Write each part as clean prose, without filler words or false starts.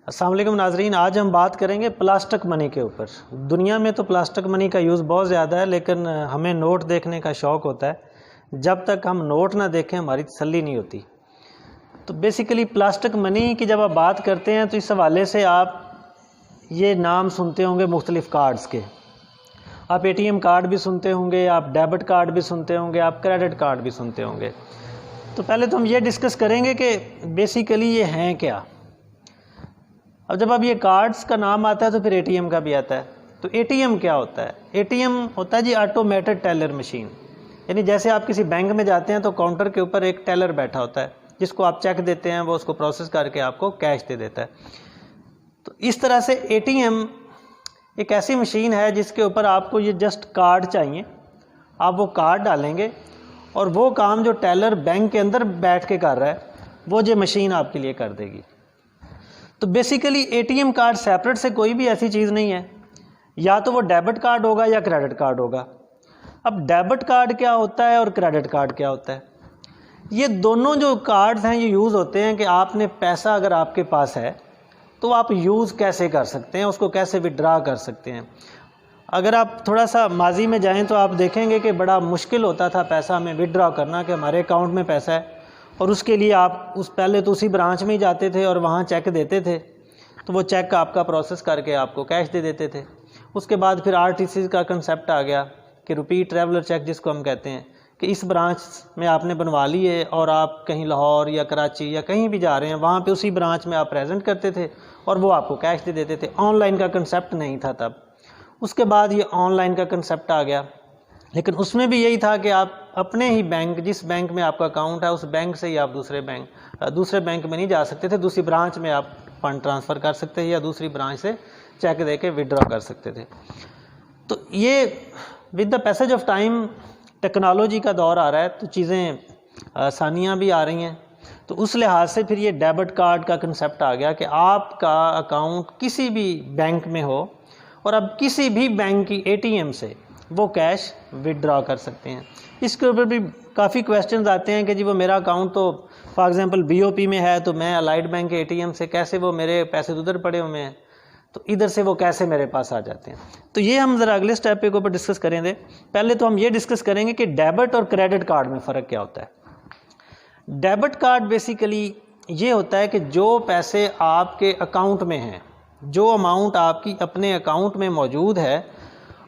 अस्सलाम वालेकुम नाजरीन, आज हम बात करेंगे प्लास्टिक मनी के ऊपर। दुनिया में तो प्लास्टिक मनी का यूज़ बहुत ज़्यादा है, लेकिन हमें नोट देखने का शौक़ होता है। जब तक हम नोट ना देखें हमारी तसल्ली नहीं होती। तो बेसिकली प्लास्टिक मनी की जब आप बात करते हैं तो इस हवाले से आप ये नाम सुनते होंगे मुख्तलिफ़ कार्ड्स के। आप ATM कार्ड भी सुनते होंगे, आप डेबिट कार्ड भी सुनते होंगे, आप क्रेडिट कार्ड भी सुनते होंगे। तो पहले तो हम ये डिस्कस करेंगे कि बेसिकली ये हैं क्या। अब जब अब ये कार्ड्स का नाम आता है तो फिर ATM का भी आता है। तो ATM क्या होता है? ATM होता है जी ऑटोमेटेड टेलर मशीन। यानी जैसे आप किसी बैंक में जाते हैं तो काउंटर के ऊपर एक टेलर बैठा होता है जिसको आप चेक देते हैं, वो उसको प्रोसेस करके आपको कैश दे देता है। तो इस तरह से ATM एक ऐसी मशीन है जिसके ऊपर आपको ये जस्ट कार्ड चाहिए, आप वो कार्ड डालेंगे और वो काम जो टेलर बैंक के अंदर बैठ के कर रहा है वो जो मशीन आपके लिए कर देगी। तो बेसिकली ATM कार्ड सेपरेट से कोई भी ऐसी चीज़ नहीं है, या तो वो डेबिट कार्ड होगा या क्रेडिट कार्ड होगा। अब डेबिट कार्ड क्या होता है और क्रेडिट कार्ड क्या होता है? ये दोनों जो कार्ड्स हैं ये यूज़ होते हैं कि आपने पैसा अगर आपके पास है तो आप यूज़ कैसे कर सकते हैं, उसको कैसे विड्रा कर सकते हैं। अगर आप थोड़ा सा माजी में जाएं तो आप देखेंगे कि बड़ा मुश्किल होता था पैसा हमें विड्रा करना, कि हमारे अकाउंट में पैसा है और उसके लिए आप पहले तो उसी ब्रांच में ही जाते थे और वहाँ चेक देते थे, तो वो चेक आपका प्रोसेस करके आपको कैश दे देते थे। उसके बाद फिर RTC का कंसेप्ट आ गया कि रिपीट ट्रैवलर चेक, जिसको हम कहते हैं कि इस ब्रांच में आपने बनवा लिए और आप कहीं लाहौर या कराची या कहीं भी जा रहे हैं, वहाँ पे उसी ब्रांच में आप प्रेजेंट करते थे और वो आपको कैश दे देते थे। ऑनलाइन का कंसेप्ट नहीं था तब। उसके बाद ये ऑनलाइन का कंसेप्ट आ गया, लेकिन उसमें भी यही था कि आप अपने ही बैंक, जिस बैंक में आपका अकाउंट है उस बैंक से ही आप दूसरे बैंक में नहीं जा सकते थे, दूसरी ब्रांच में आप फंड ट्रांसफ़र कर सकते थे या दूसरी ब्रांच से चेक दे के विड्रॉ कर सकते थे। तो ये with the passage of time technology का दौर आ रहा है तो चीज़ें आसानियाँ भी आ रही हैं। तो उस लिहाज से फिर ये डेबिट कार्ड का कंसेप्ट आ गया कि आपका अकाउंट किसी भी बैंक में हो और अब किसी भी बैंक की ATM से वो कैश विड्रॉ कर सकते हैं। इसके ऊपर भी काफ़ी क्वेश्चंस आते हैं कि जी वो मेरा अकाउंट तो फॉर एग्जांपल BOP में है, तो मैं अलाइड बैंक के ATM से कैसे, वो मेरे पैसे उधर पड़े हुए हैं तो इधर से वो कैसे मेरे पास आ जाते हैं। तो ये हम ज़रा अगले स्टेप के ऊपर डिस्कस करेंगे। पहले तो हम ये डिस्कस करेंगे कि डेबिट और क्रेडिट कार्ड में फ़र्क क्या होता है। डेबिट कार्ड बेसिकली ये होता है कि जो पैसे आपके अकाउंट में हैं, जो अमाउंट आपकी अपने अकाउंट में मौजूद है,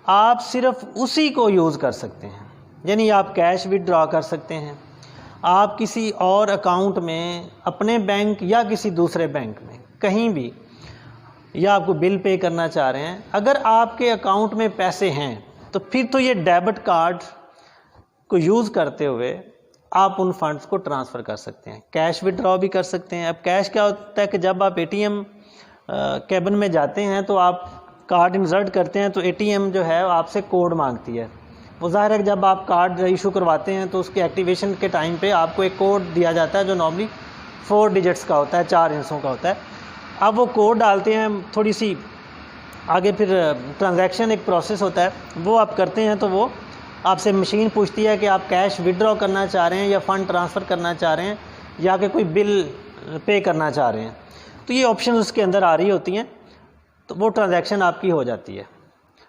आप सिर्फ उसी को यूज़ कर सकते हैं। यानी आप कैश विड्रॉ कर सकते हैं, आप किसी और अकाउंट में अपने बैंक या किसी दूसरे बैंक में कहीं भी, या आपको बिल पे करना चाह रहे हैं, अगर आपके अकाउंट में पैसे हैं तो फिर तो ये डेबिट कार्ड को यूज़ करते हुए आप उन फंड्स को ट्रांसफ़र कर सकते हैं, कैश विड्रॉ भी कर सकते हैं। अब कैश क्या होता है कि जब आप ATM केबिन में जाते हैं तो आप कार्ड इंसर्ट करते हैं तो ATM जो है आपसे कोड मांगती है। वो ज़ाहिर है कि जब आप कार्ड इशू करवाते हैं तो उसके एक्टिवेशन के टाइम पे आपको एक कोड दिया जाता है जो नॉर्मली 4 डिजिट्स का होता है, 4 अंकों का होता है। अब वो कोड डालते हैं, थोड़ी सी आगे फिर ट्रांजैक्शन एक प्रोसेस होता है, वो आप करते हैं तो वो आपसे मशीन पूछती है कि आप कैश विड्रॉ करना चाह रहे हैं या फ़ंड ट्रांसफ़र करना चाह रहे हैं या कि कोई बिल पे करना चाह रहे हैं। तो ये ऑप्शन उसके अंदर आ रही होती हैं, तो वो ट्रांजैक्शन आपकी हो जाती है।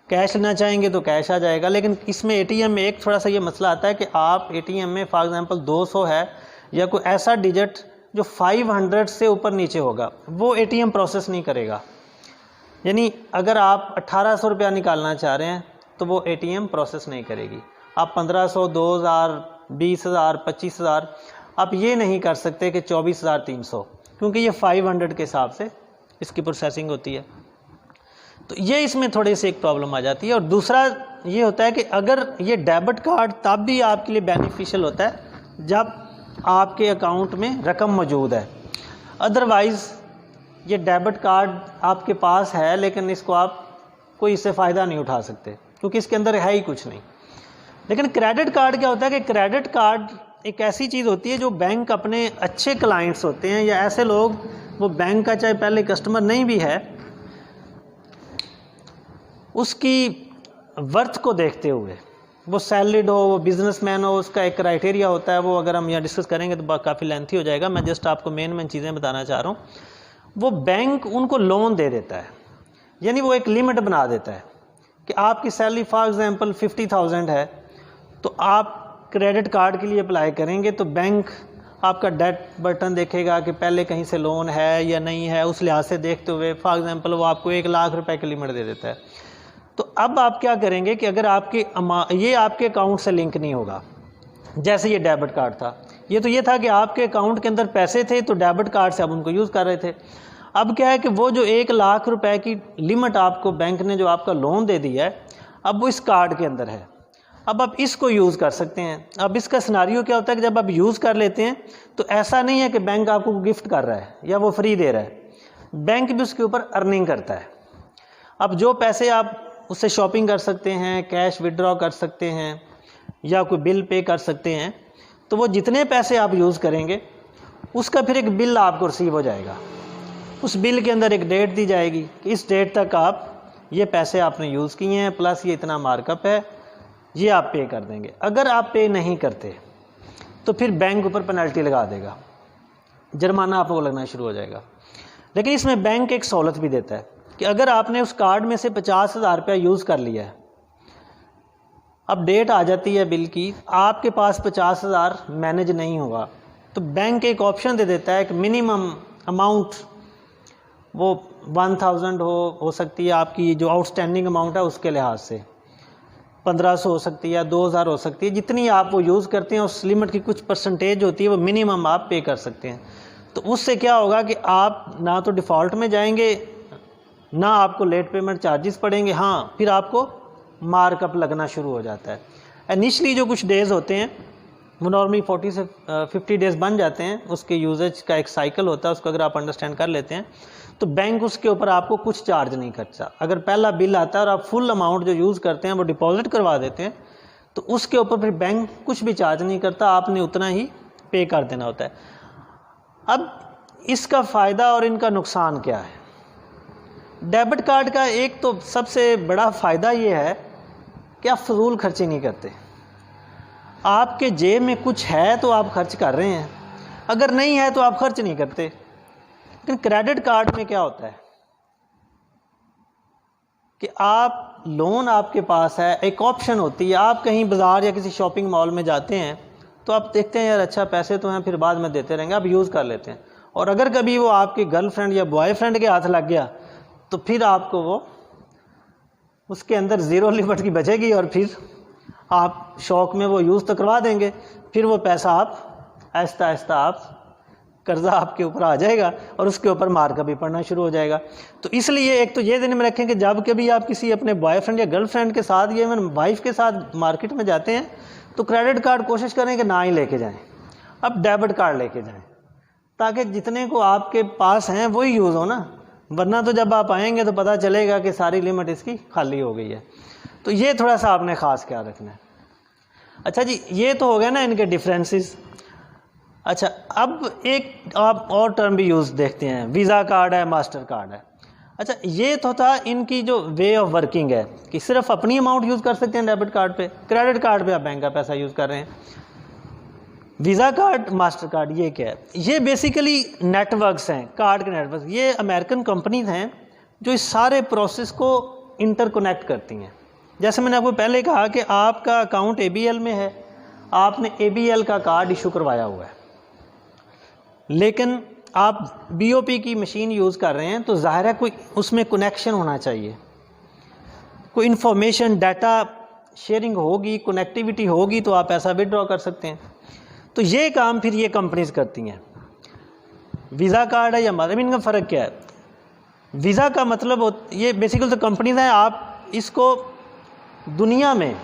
कैश लेना चाहेंगे तो कैश आ जाएगा, लेकिन इसमें ATM में एक थोड़ा सा ये मसला आता है कि आप ATM में फॉर एग्जांपल 200 है या कोई ऐसा डिजिट जो 500 से ऊपर नीचे होगा, वो ATM प्रोसेस नहीं करेगा। यानी अगर आप 1800 रुपया निकालना चाह रहे हैं तो वो ATM प्रोसेस नहीं करेगी। आप 1500, 2000, 20,000, 25,000 आप ये नहीं कर सकते कि 24,300, क्योंकि ये 500 के हिसाब से इसकी प्रोसेसिंग होती है। तो ये इसमें थोड़ी सी एक प्रॉब्लम आ जाती है। और दूसरा ये होता है कि अगर ये डेबिट कार्ड तब भी आपके लिए बेनिफिशियल होता है जब आपके अकाउंट में रकम मौजूद है। अदरवाइज़ ये डेबिट कार्ड आपके पास है लेकिन इसको आप कोई इससे फ़ायदा नहीं उठा सकते क्योंकि इसके अंदर है ही कुछ नहीं। लेकिन क्रेडिट कार्ड क्या होता है कि क्रेडिट कार्ड एक ऐसी चीज़ होती है जो बैंक अपने अच्छे क्लाइंट्स होते हैं या ऐसे लोग, वो बैंक का चाहे पहले कस्टमर नहीं भी है, उसकी वर्थ को देखते हुए, वो सैलरीड हो, वो बिजनेसमैन हो, उसका एक क्राइटेरिया होता है। वो अगर हम यहाँ डिस्कस करेंगे तो काफ़ी लेंथी हो जाएगा। मैं जस्ट आपको मेन चीज़ें बताना चाह रहा हूँ। वो बैंक उनको लोन दे देता है, यानी वो एक लिमिट बना देता है कि आपकी सैलरी फॉर एग्जांपल 50,000 है, तो आप क्रेडिट कार्ड के लिए अप्लाई करेंगे तो बैंक आपका डेट बटन देखेगा कि पहले कहीं से लोन है या नहीं है, उस लिहाज से देखते हुए फॉर एग्जांपल वो आपको 1 लाख रुपए की लिमिट दे देता है। तो अब आप क्या करेंगे कि अगर ये आपके अकाउंट से लिंक नहीं होगा, जैसे ये डेबिट कार्ड था, ये तो ये था कि आपके अकाउंट के अंदर पैसे थे तो डेबिट कार्ड से आप उनको यूज़ कर रहे थे। अब क्या है कि वो जो 1 लाख रुपए की लिमिट आपको बैंक ने जो आपका लोन दे दिया है, अब वो इस कार्ड के अंदर है, अब आप इसको यूज़ कर सकते हैं। अब इसका सिनारियो क्या होता है कि जब आप यूज़ कर लेते हैं तो ऐसा नहीं है कि बैंक आपको गिफ्ट कर रहा है या वो फ्री दे रहा है, बैंक भी उसके ऊपर अर्निंग करता है। अब जो पैसे आप उससे शॉपिंग कर सकते हैं, कैश विड्रॉ कर सकते हैं या कोई बिल पे कर सकते हैं, तो वो जितने पैसे आप यूज़ करेंगे उसका फिर एक बिल आपको रिसीव हो जाएगा। उस बिल के अंदर एक डेट दी जाएगी कि इस डेट तक आप ये पैसे आपने यूज़ किए हैं प्लस ये इतना मार्कअप है, ये आप पे कर देंगे। अगर आप पे नहीं करते तो फिर बैंक ऊपर पेनल्टी लगा देगा, जुर्माना आपको लगना शुरू हो जाएगा। लेकिन इसमें बैंक एक सहूलत भी देता है कि अगर आपने उस कार्ड में से 50,000 रुपया यूज़ कर लिया है, अब डेट आ जाती है बिल की, आपके पास 50,000 मैनेज नहीं हुआ, तो बैंक एक ऑप्शन दे देता है कि मिनिमम अमाउंट वो 1,000 हो सकती है, आपकी जो आउटस्टैंडिंग अमाउंट है उसके लिहाज से 1,500 हो सकती है या 2,000 हो सकती है, जितनी आप वो यूज़ करते हैं उस लिमिट की कुछ परसेंटेज होती है, वो मिनिमम आप पे कर सकते हैं। तो उससे क्या होगा कि आप ना तो डिफ़ॉल्ट में जाएंगे, ना आपको लेट पेमेंट चार्जेस पड़ेंगे, हाँ फिर आपको मार्कअप लगना शुरू हो जाता है। इनिशियली जो कुछ डेज़ होते हैं वो नॉर्मली 40 से 50 डेज़ बन जाते हैं, उसके यूजेज का एक साइकिल होता है, उसको अगर आप अंडरस्टैंड कर लेते हैं तो बैंक उसके ऊपर आपको कुछ चार्ज नहीं करता। अगर पहला बिल आता है और आप फुल अमाउंट जो यूज़ करते हैं वो डिपॉजिट करवा देते हैं तो उसके ऊपर फिर बैंक कुछ भी चार्ज नहीं करता, आपने उतना ही पे कर देना होता है। अब इसका फ़ायदा और इनका नुकसान क्या है? डेबिट कार्ड का एक तो सबसे बड़ा फ़ायदा ये है कि आप फजूल खर्चे नहीं करते। आपके जेब में कुछ है तो आप खर्च कर रहे हैं, अगर नहीं है तो आप खर्च नहीं करते। लेकिन क्रेडिट कार्ड में क्या होता है कि आप लोन आपके पास है, एक ऑप्शन होती है, आप कहीं बाज़ार या किसी शॉपिंग मॉल में जाते हैं तो आप देखते हैं यार अच्छा पैसे तो हैं, फिर बाद में देते रहेंगे, आप यूज़ कर लेते हैं। और अगर कभी वो आपकी गर्लफ्रेंड या बॉयफ्रेंड के हाथ लग गया तो फिर आपको वो उसके अंदर ज़ीरो लिमिट की बचेगी और फिर आप शौक़ में वो यूज़ तो करवा देंगे, फिर वो पैसा आप आहिस्ता आहिस्ता आप कर्ज़ा आपके ऊपर आ जाएगा और उसके ऊपर मार्कअप भी पड़ना शुरू हो जाएगा। तो इसलिए एक तो ये ध्यान में रखें कि जब कभी आप किसी अपने बॉयफ्रेंड या गर्लफ्रेंड के साथ या इवन वाइफ के साथ मार्केट में जाते हैं तो क्रेडिट कार्ड कोशिश करें कि ना ही लेके जाएं, अब डेबिट कार्ड लेके जाएं, ताकि जितने को आपके पास हैं वही यूज़ हो ना, वरना तो जब आप आएंगे तो पता चलेगा कि सारी लिमिट इसकी खाली हो गई है। तो ये थोड़ा सा आपने ख़ास ख्याल रखना है। अच्छा जी, ये तो हो गया ना इनके डिफरेंसेस। अच्छा, अब एक आप और टर्म भी यूज़ देखते हैं, वीज़ा कार्ड है, मास्टर कार्ड है। अच्छा, ये तो था इनकी जो वे ऑफ वर्किंग है कि सिर्फ अपनी अमाउंट यूज़ कर सकते हैं डेबिट कार्ड पे, क्रेडिट कार्ड पे आप बैंक का पैसा यूज़ कर रहे हैं। वीज़ा कार्ड, मास्टर कार्ड, ये क्या है? ये बेसिकली नेटवर्क्स हैं, कार्ड के नेटवर्क। ये अमेरिकन कंपनीज हैं जो इस सारे प्रोसेस को इंटरकनेक्ट करती हैं। जैसे मैंने आपको पहले कहा कि आपका अकाउंट ABL में है, आपने ABL का कार्ड इशू करवाया हुआ है, लेकिन आप BOP की मशीन यूज़ कर रहे हैं तो ज़ाहिर है कोई उसमें कनेक्शन होना चाहिए, कोई इन्फॉर्मेशन डाटा शेयरिंग होगी, कनेक्टिविटी होगी तो आप पैसा विड्रॉ कर सकते हैं। तो ये काम फिर ये कंपनीज करती हैं। वीज़ा कार्ड है या मास्टर, इनका फ़र्क क्या है? वीज़ा का मतलब ये बेसिकली तो कंपनीज हैं, आप इसको दुनिया में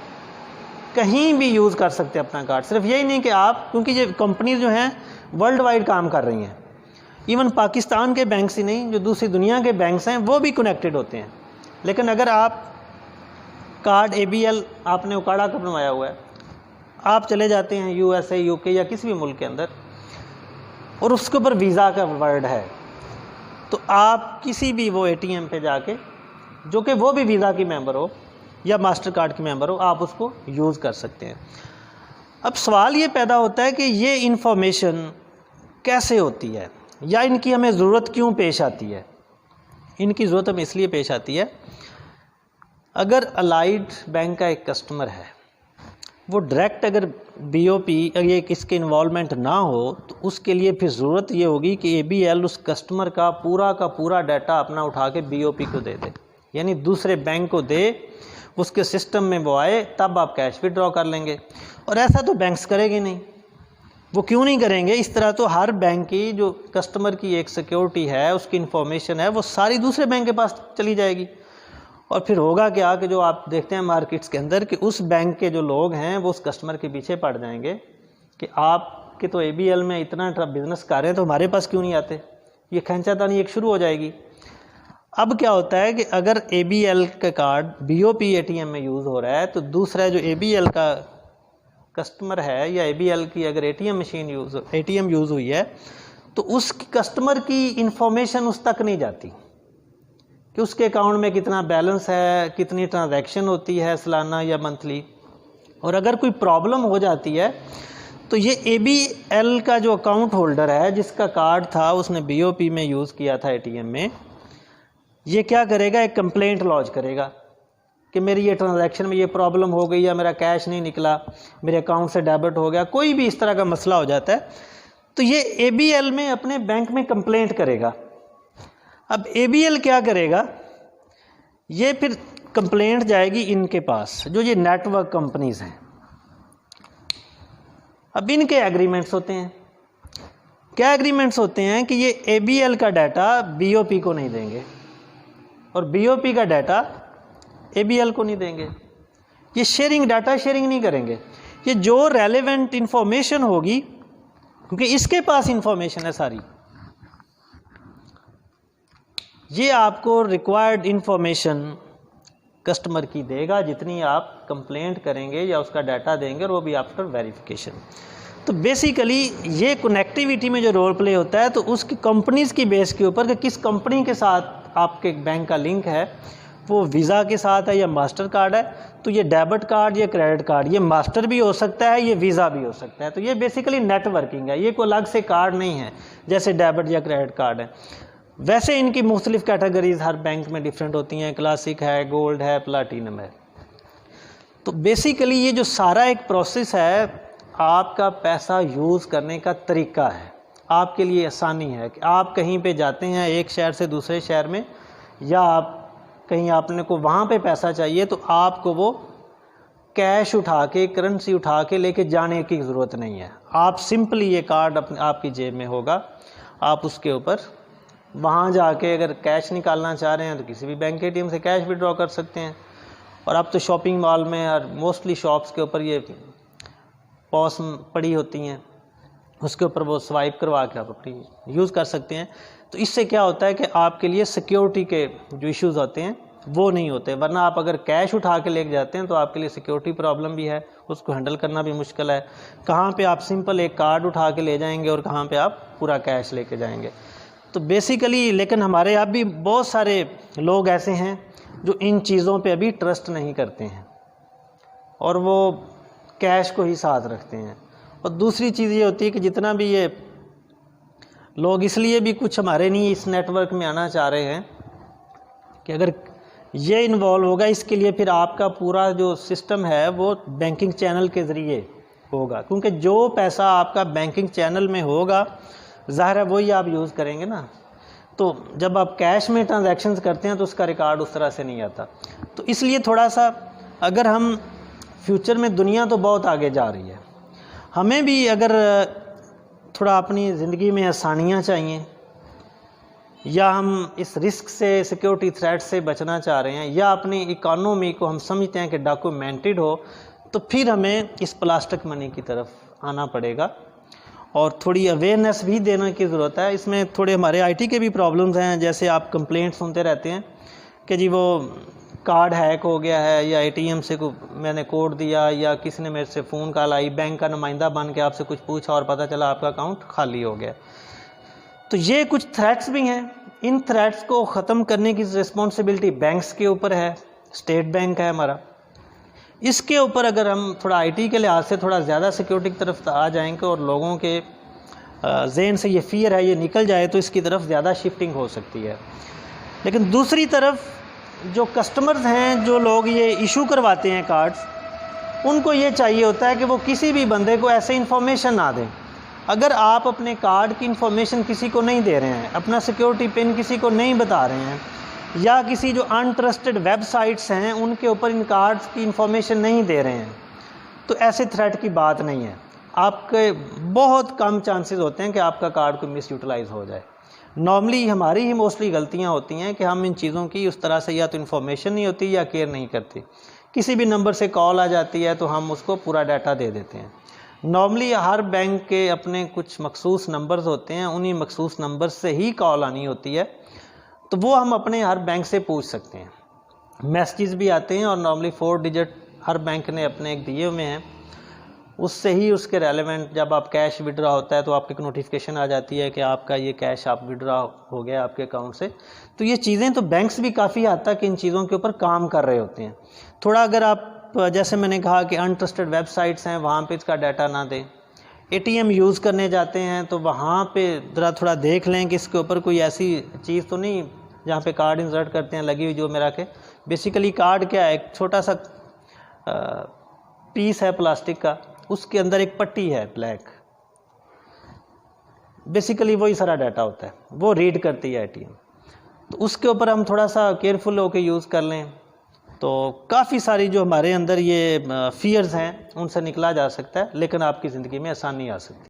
कहीं भी यूज़ कर सकते हैं अपना कार्ड। सिर्फ यही नहीं कि आप, क्योंकि ये कंपनीज जो हैं वर्ल्ड वाइड काम कर रही हैं, इवन पाकिस्तान के बैंक्स ही नहीं, जो दूसरी दुनिया के बैंक्स हैं वो भी कनेक्टेड होते हैं। लेकिन अगर आप कार्ड ABL आपने उकाड़ा कर बनवाया हुआ है, आप चले जाते हैं USA, UK या किसी भी मुल्क के अंदर और उसके ऊपर वीज़ा का वर्ड है, तो आप किसी भी वो ATM पे जाके, जो कि वो भी वीज़ा की मेंबर हो या मास्टर कार्ड की मेंबर हो, आप उसको यूज़ कर सकते हैं। अब सवाल ये पैदा होता है कि ये इन्फॉर्मेशन कैसे होती है? या इनकी हमें ज़रूरत क्यों पेश आती है? इनकी ज़रूरत हमें इसलिए पेश आती है, अगर अलाइड बैंक का एक कस्टमर है, वो डायरेक्ट अगर बीओपी ये इसके इन्वॉल्वमेंट ना हो तो उसके लिए फिर ज़रूरत ये होगी कि एबीएल उस कस्टमर का पूरा डाटा अपना उठा के बीओपी को दे दे, यानी दूसरे बैंक को दे, उसके सिस्टम में वो आए, तब आप कैश विड्रॉ कर लेंगे। और ऐसा तो बैंक्स करेंगे नहीं। वो क्यों नहीं करेंगे? इस तरह तो हर बैंक की जो कस्टमर की एक सिक्योरिटी है, उसकी इन्फॉर्मेशन है, वो सारी दूसरे बैंक के पास चली जाएगी। और फिर होगा क्या कि जो आप देखते हैं मार्केट्स के अंदर कि उस बैंक के जो लोग हैं वो उस कस्टमर के पीछे पड़ जाएंगे कि आपके तो एबीएल में इतना बिजनेस कर रहे हैं तो हमारे पास क्यों नहीं आते। ये खींचातानी एक शुरू हो जाएगी। अब क्या होता है कि अगर एबीएल का कार्ड बीओपी एटीएम में यूज़ हो रहा है तो दूसरा जो एबीएल का कस्टमर है या एबीएल की अगर एटीएम यूज़ हुई है तो उस कस्टमर की इंफॉर्मेशन उस तक नहीं जाती कि उसके अकाउंट में कितना बैलेंस है, कितनी ट्रांजैक्शन होती है सालाना या मंथली। और अगर कोई प्रॉब्लम हो जाती है तो ये एबीएल का जो अकाउंट होल्डर है जिसका कार्ड था उसने बीओपी में यूज़ किया था एटीएम में, ये क्या करेगा, एक कंप्लेंट लॉन्च करेगा कि मेरी ये ट्रांजैक्शन में ये प्रॉब्लम हो गई या मेरा कैश नहीं निकला, मेरे अकाउंट से डेबिट हो गया, कोई भी इस तरह का मसला हो जाता है तो ये एबीएल में अपने बैंक में कंप्लेंट करेगा। अब एबीएल क्या करेगा, ये फिर कंप्लेंट जाएगी इनके पास, जो ये नेटवर्क कंपनीज हैं। अब इनके एग्रीमेंट्स होते हैं। क्या एग्रीमेंट्स होते हैं कि ये एबीएल का डाटा बीओपी को नहीं देंगे और बीओपी का डाटा एबीएल को नहीं देंगे। ये डाटा शेयरिंग नहीं करेंगे। ये जो रेलेवेंट इंफॉर्मेशन होगी, क्योंकि इसके पास इंफॉर्मेशन है सारी, ये आपको रिक्वायर्ड इंफॉर्मेशन कस्टमर की देगा जितनी आप कंप्लेंट करेंगे या उसका डाटा देंगे, और वो भी आफ्टर वेरिफिकेशन। तो बेसिकली ये कनेक्टिविटी में जो रोल प्ले होता है तो उसकी कंपनीज़ की बेस के ऊपर कि किस कंपनी के साथ आपके बैंक का लिंक है, वो वीज़ा के साथ है या मास्टर कार्ड है, तो ये डेबिट कार्ड या क्रेडिट कार्ड, ये मास्टर भी हो सकता है, ये वीज़ा भी हो सकता है। तो ये बेसिकली नेटवर्किंग है, ये कोई अलग से कार्ड नहीं है जैसे डेबिट या क्रेडिट कार्ड है। वैसे इनकी मुख्तलिफ कैटेगरीज हर बैंक में डिफरेंट होती हैं, क्लासिक है, गोल्ड है, प्लाटीनम है। तो बेसिकली ये जो सारा एक प्रोसेस है, आपका पैसा यूज़ करने का तरीका है, आपके लिए आसानी है कि आप कहीं पे जाते हैं एक शहर से दूसरे शहर में, या आप कहीं आपने को वहाँ पे पैसा चाहिए तो आपको वो कैश उठा के, करेंसी उठा के लेके जाने की ज़रूरत नहीं है। आप सिंपली ये कार्ड आपकी जेब में होगा, आप उसके ऊपर वहाँ जाके अगर कैश निकालना चाह रहे हैं तो किसी भी बैंक एटीएम से कैश विड्रॉ कर सकते हैं। और अब तो शॉपिंग मॉल में और मोस्टली शॉप्स के ऊपर ये पॉस पड़ी होती हैं, उसके ऊपर वो स्वाइप करवा के आप अपनी यूज़ कर सकते हैं। तो इससे क्या होता है कि आपके लिए सिक्योरिटी के जो इश्यूज़ होते हैं वो नहीं होते। वरना आप अगर कैश उठा के लेके जाते हैं तो आपके लिए सिक्योरिटी प्रॉब्लम भी है, उसको हैंडल करना भी मुश्किल है। कहाँ पे आप सिंपल एक कार्ड उठा के ले जाएंगे और कहाँ पे आप पूरा कैश लेके जाएंगे। तो बेसिकली लेकिन हमारे यहाँ भी बहुत सारे लोग ऐसे हैं जो इन चीज़ों पे अभी ट्रस्ट नहीं करते हैं और वो कैश को ही साथ रखते हैं। और दूसरी चीज़ ये होती है कि जितना भी ये लोग इसलिए भी कुछ हमारे नहीं इस नेटवर्क में आना चाह रहे हैं कि अगर ये इन्वॉल्व होगा, इसके लिए फिर आपका पूरा जो सिस्टम है वो बैंकिंग चैनल के ज़रिए होगा, क्योंकि जो पैसा आपका बैंकिंग चैनल में होगा ज़ाहिर है वही आप यूज़ करेंगे ना। तो जब आप कैश में ट्रांजैक्शंस करते हैं तो उसका रिकॉर्ड उस तरह से नहीं आता। तो इसलिए थोड़ा सा अगर हम फ्यूचर में, दुनिया तो बहुत आगे जा रही है, हमें भी अगर थोड़ा अपनी ज़िंदगी में आसानियाँ चाहिए, या हम इस रिस्क से, सिक्योरिटी थ्रेट से बचना चाह रहे हैं, या अपनी इकॉनमी को हम समझते हैं कि डॉक्यूमेंटेड हो, तो फिर हमें इस प्लास्टिक मनी की तरफ आना पड़ेगा और थोड़ी अवेयरनेस भी देने की ज़रूरत है। इसमें थोड़े हमारे आईटी के भी प्रॉब्लम्स हैं, जैसे आप कंप्लेंट सुनते रहते हैं कि जी वो कार्ड हैक हो गया है, या एटीएम से मैंने कोड दिया, या किसी ने मेरे से फ़ोन कॉल आई, बैंक का नुमाइंदा बन के आपसे कुछ पूछा और पता चला आपका अकाउंट खाली हो गया। तो ये कुछ थ्रेट्स भी हैं। इन थ्रेट्स को ख़त्म करने की रिस्पॉन्सिबिलिटी बैंक्स के ऊपर है, स्टेट बैंक है हमारा। इसके ऊपर अगर हम थोड़ा आईटी के लिहाज से थोड़ा ज़्यादा सिक्योरिटी की तरफ आ जाएंगे और लोगों के जहन से ये फ़ियर है ये निकल जाए तो इसकी तरफ ज़्यादा शिफ्टिंग हो सकती है। लेकिन दूसरी तरफ जो कस्टमर्स हैं, जो लोग ये इशू करवाते हैं कार्ड्स, उनको ये चाहिए होता है कि वो किसी भी बंदे को ऐसे इन्फॉर्मेशन ना दें। अगर आप अपने कार्ड की इन्फॉर्मेशन किसी को नहीं दे रहे हैं, अपना सिक्योरिटी पिन किसी को नहीं बता रहे हैं, या किसी जो अनट्रस्टेड वेबसाइट्स हैं उनके ऊपर इन कार्ड्स की इन्फॉर्मेशन नहीं दे रहे हैं, तो ऐसे थ्रेट की बात नहीं है। आपके बहुत कम चांसेस होते हैं कि आपका कार्ड को मिस यूटिलाइज हो जाए। नॉर्मली हमारी ही मोस्टली गलतियां होती हैं कि हम इन चीज़ों की उस तरह से या तो इन्फॉर्मेशन नहीं होती या केयर नहीं करते। किसी भी नंबर से कॉल आ जाती है तो हम उसको पूरा डाटा दे देते हैं। नॉर्मली हर बैंक के अपने कुछ मखसूस नंबर्स होते हैं, उन्हीं मखसूस नंबर से ही कॉल आनी होती है, तो वो हम अपने हर बैंक से पूछ सकते हैं। मैसेजेस भी आते हैं और नॉर्मली 4 डिजिट हर बैंक ने अपने एक दिए हुए हैं, उससे ही उसके रेलेवेंट जब आप कैश विड्रॉ होता है तो आपको एक नोटिफिकेशन आ जाती है कि आपका ये कैश आप विड्रॉ हो गया आपके अकाउंट से। तो ये चीज़ें तो बैंक्स भी काफ़ी हद तक इन चीज़ों के ऊपर काम कर रहे होते हैं। थोड़ा अगर आप, जैसे मैंने कहा कि अनट्रस्टेड वेबसाइट्स हैं, वहाँ पे इसका डाटा ना दें। ATM यूज़ करने जाते हैं तो वहाँ पे ज़रा थोड़ा देख लें कि इसके ऊपर कोई ऐसी चीज़ तो नहीं जहाँ पे कार्ड इंसर्ट करते हैं लगी हुई, जो मेरा के बेसिकली कार्ड क्या है, एक छोटा सा पीस है प्लास्टिक का, उसके अंदर एक पट्टी है ब्लैक, बेसिकली वही सारा डाटा होता है, वो रीड करती है ATM। तो उसके ऊपर हम थोड़ा सा केयरफुल होकर यूज़ कर लें तो काफ़ी सारी जो हमारे अंदर ये फियर्स हैं उनसे निकला जा सकता है, लेकिन आपकी ज़िंदगी में आसानी आ सकती है।